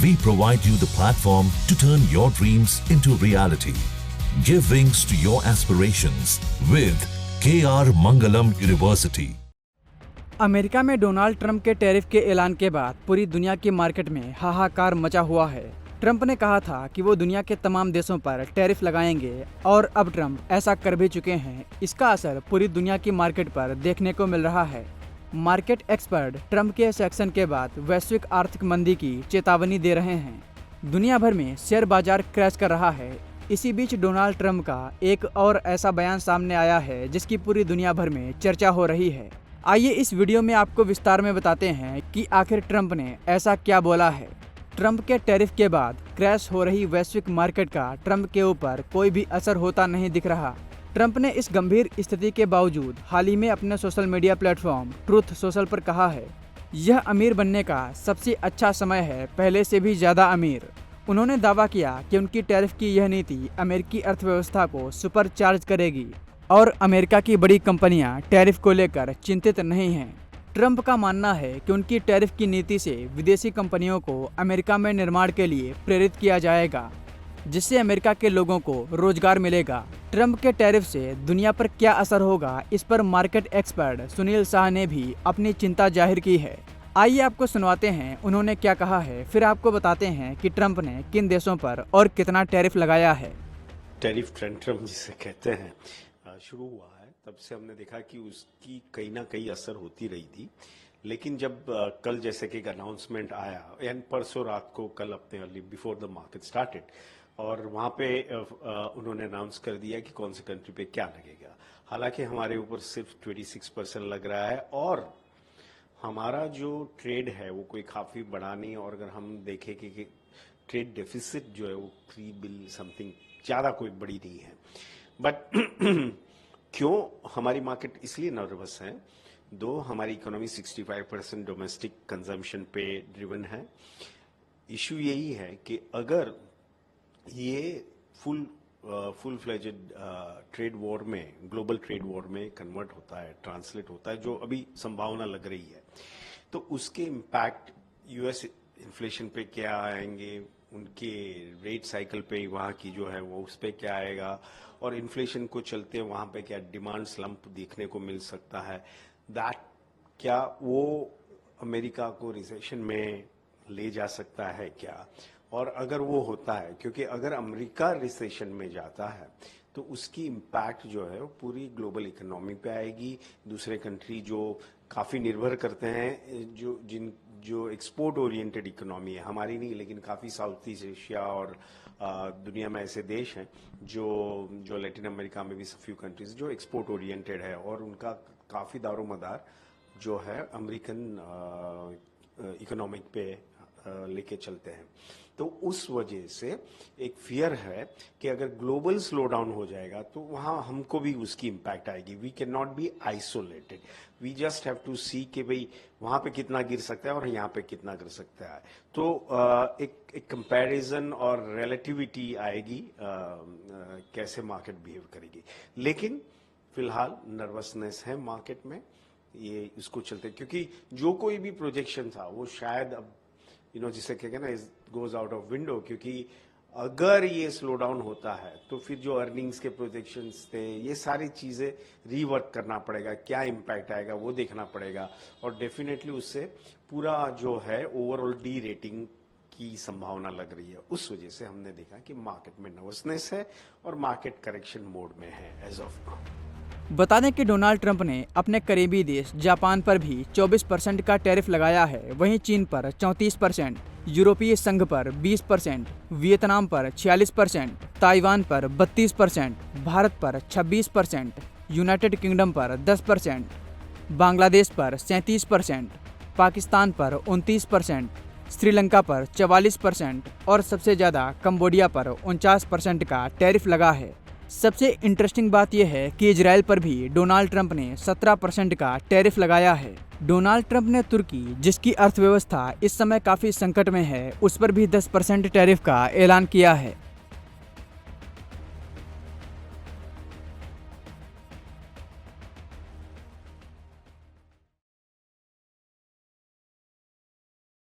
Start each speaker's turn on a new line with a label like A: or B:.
A: We provide you the platform to turn your dreams into reality. Give wings to your aspirations with KR Mangalam University.
B: America में Donald Trump के tariff के ऐलान के बाद पूरी दुनिया की मार्केट में हाहाकार मचा हुआ है। ट्रंप ने कहा था कि वो दुनिया के तमाम देशों पर टैरिफ लगाएंगे और अब ट्रंप ऐसा कर भी चुके हैं। इसका असर पूरी दुनिया की मार्केट पर देखने को मिल रहा है। मार्केट एक्सपर्ट ट्रंप के इस एक्शन के बाद वैश्विक आर्थिक मंदी की चेतावनी दे रहे हैं। दुनिया भर में शेयर बाजार क्रैश कर रहा है। इसी बीच डोनाल्ड ट्रंप का एक और ऐसा बयान सामने आया है जिसकी पूरी दुनिया भर में चर्चा हो रही है। आइए इस वीडियो में आपको विस्तार में बताते हैं कि आखिर ट्रंप ने ऐसा क्या बोला है। ट्रंप के टैरिफ के बाद क्रैश हो रही वैश्विक मार्केट का ट्रंप के ऊपर कोई भी असर होता नहीं दिख रहा। ट्रंप ने इस गंभीर स्थिति के बावजूद हाल ही में अपने social media platform truth social पर कहा है, यह अमीर बनने का सबसे अच्छा समय है, पहले से भी ज़्यादा अमीर। उन्होंने दावा किया कि उनकी टैरिफ की यह नीति अमेरिकी अर्थव्यवस्था को सुपर चार्ज करेगी और अमेरिका की बड़ी कंपनियां टैरिफ को लेकर चिंतित नहीं हैं। ट्रंप का मानना है कि उनकी टैरिफ की नीति से विदेशी कंपनियों को अमेरिका में निर्माण के लिए प्रेरित किया जाएगा, जिससे अमेरिका के लोगों को रोजगार मिलेगा। ट्रंप के टैरिफ से दुनिया पर क्या असर होगा, इस पर मार्केट एक्सपर्ट सुनील शाह ने भी अपनी चिंता जाहिर की है। आइए आपको सुनवाते हैं उन्होंने क्या कहा है, फिर आपको बताते हैं कि ट्रंप ने किन देशों पर और कितना टैरिफ लगाया है।
C: टैरिफ टेंट्रम जिसे कहते हैं शुरू हुआ है, तब से हमने देखा कि उसकी कहीं ना कहीं असर होती रही थी। लेकिन जब कल जैसे कि एक अनाउंसमेंट आया एंड परसों रात को, कल अपने early before the market started, और वहाँ पे उन्होंने अनाउंस कर दिया कि कौन सी कंट्री पे क्या लगेगा। हालांकि हमारे ऊपर सिर्फ 26% लग रहा है और हमारा जो ट्रेड है वो कोई काफ़ी बड़ा नहीं, और अगर हम देखें कि ट्रेड डेफिसिट जो है वो 3 बिलियन समथिंग, ज़्यादा कोई बड़ी नहीं है। बट क्यों हमारी मार्केट इसलिए नर्वस है, दो हमारी इकोनॉमी 65% डोमेस्टिक कंजम्पशन पे ड्रिवन है। इशू यही है कि अगर ये फुल फ्लेजेड ट्रेड वॉर में, ग्लोबल ट्रेड वॉर में कन्वर्ट होता है, ट्रांसलेट होता है, जो अभी संभावना लग रही है, तो उसके इम्पैक्ट यूएस इन्फ्लेशन पे क्या आएंगे, उनके रेट साइकिल पे वहाँ की जो है वो उस पर क्या आएगा, और इन्फ्लेशन को चलते वहाँ पे क्या डिमांड स्लम्प देखने को मिल सकता है। दैट क्या वो अमेरिका को रिसेशन में ले जा सकता है क्या, और अगर वो होता है, क्योंकि अगर अमेरिका रिसेशन में जाता है तो उसकी इम्पैक्ट जो है वो पूरी ग्लोबल इकोनॉमी पे आएगी। दूसरे कंट्री जो काफ़ी निर्भर करते हैं, जो एक्सपोर्ट ओरिएंटेड इकोनॉमी है, हमारी नहीं लेकिन काफ़ी साउथ ईस्ट एशिया और दुनिया में ऐसे देश हैं जो लैटिन अमेरिका में भी फ्यू कंट्रीज जो एक्सपोर्ट ओरिएंटेड है, और उनका काफ़ी दारोमदार जो है अमेरिकन इकोनॉमिक पे लेके चलते हैं। तो उस वजह से एक फियर है कि अगर ग्लोबल स्लो डाउन हो जाएगा तो वहाँ हमको भी उसकी इम्पैक्ट आएगी। We can not be isolated, we just have to see कि भाई वहाँ पे कितना गिर सकता है और यहाँ पे कितना गिर सकता है। तो एक कंपैरिजन और रिलेटिविटी आएगी, कैसे मार्केट बिहेव करेगी। लेकिन फिलहाल नर्वसनेस है मार्केट में, ये इसको चलते, क्योंकि जो कोई भी प्रोजेक्शन था वो शायद अब जिसे कहते हैं ना, गोज आउट ऑफ विंडो, क्योंकि अगर ये स्लो डाउन होता है तो फिर जो अर्निंग्स के प्रोजेक्शंस थे, ये सारी चीज़ें रीवर्क करना पड़ेगा, क्या इम्पैक्ट आएगा वो देखना पड़ेगा, और डेफिनेटली उससे पूरा जो है ओवरऑल डी रेटिंग की संभावना लग रही है। उस वजह से हमने देखा कि मार्केट में नर्वसनेस है और मार्केट करेक्शन मोड में है एज ऑफ नाउ।
B: बता दें कि डोनाल्ड ट्रंप ने अपने करीबी देश जापान पर भी 24% का टैरिफ लगाया है, वहीं चीन पर 34%, यूरोपीय संघ पर 20%, वियतनाम पर 46%, ताइवान पर 32%, भारत पर 26%, यूनाइटेड किंगडम पर 10%, बांग्लादेश पर 37%, पाकिस्तान पर 29%, श्रीलंका पर 44% और सबसे ज़्यादा कंबोडिया पर 49% का टैरिफ लगा है। सबसे इंटरेस्टिंग बात यह है कि इजराइल पर भी डोनाल्ड ट्रंप ने 17% का टैरिफ लगाया है। डोनाल्ड ट्रंप ने तुर्की, जिसकी अर्थव्यवस्था इस समय काफ़ी संकट में है, उस पर भी 10% टैरिफ का ऐलान किया है।